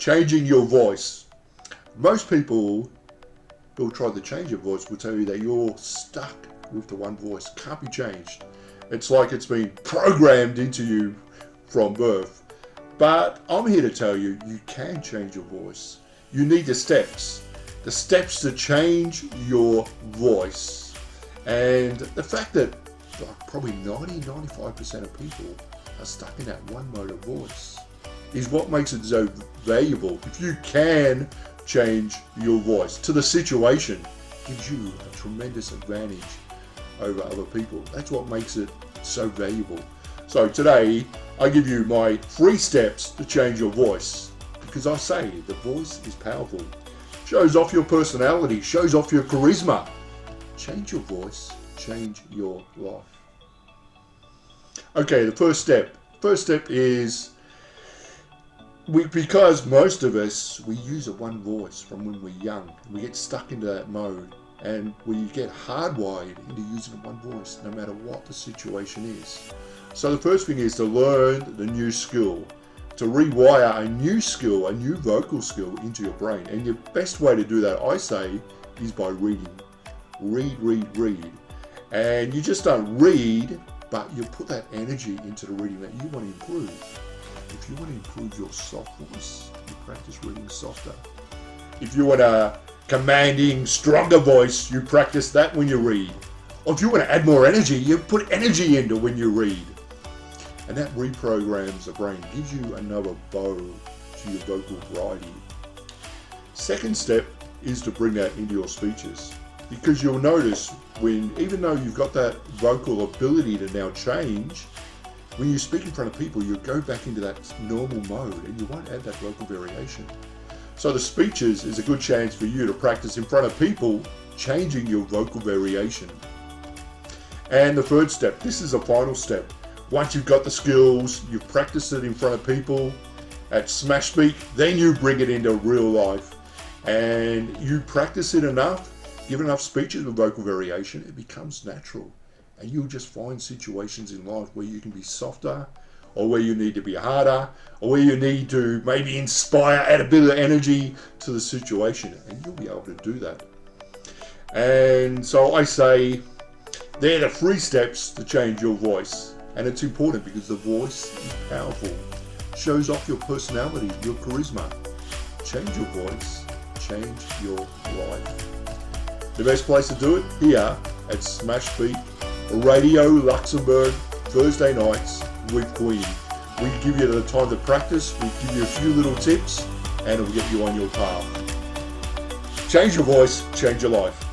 Changing your voice. Most people who'll try to change your voice will tell you that you're stuck with the one voice, can't be changed. It's like it's been programmed into you from birth. But I'm here to tell you, you can change your voice. You need the steps to change your voice. And the fact that probably 90-95% of people are stuck in that one mode of voice is what makes it so valuable. If you can change your voice to the situation, gives you a tremendous advantage over other people. That's what makes it so valuable. So today I give you my 3 steps to change your voice, because I say the voice is powerful. Shows off your personality, shows off your charisma. Change your voice, change your life. Okay, the first step. First step is, because most of us, we use a one voice from when we're young. We get stuck into that mode, and we get hardwired into using one voice no matter what the situation is. So the first thing is to learn the new skill, to rewire a new skill, a new vocal skill into your brain. And the best way to do that, I say, is by reading. Read. And you just don't read, but you put that energy into the reading that you want to improve. If you want to improve your soft voice, you practice reading softer. If you want a commanding, stronger voice, you practice that when you read. Or if you want to add more energy, you put energy into when you read. And that reprograms the brain, gives you another bow to your vocal variety. Second step is to bring that into your speeches. Because you'll notice even though you've got that vocal ability to now change, when you speak in front of people, you go back into that normal mode and you won't add that vocal variation. So the speeches is a good chance for you to practice in front of people, changing your vocal variation. And the third step, this is the final step. Once you've got the skills, you've practiced it in front of people at SmashSpeak, then you bring it into real life. And you practice it enough, give enough speeches with vocal variation, it becomes natural. And you'll just find situations in life where you can be softer, or where you need to be harder, or where you need to maybe inspire, add a bit of energy to the situation, and you'll be able to do that. And so I say, they're the 3 steps to change your voice. And it's important because the voice is powerful. Shows off your personality, your charisma. Change your voice, change your life. The best place to do it, here at SmashSpeak, Radio Luxembourg, Thursday nights with Queen. We give you the time to practice, we give you a few little tips, and it'll get you on your path. Change your voice, change your life.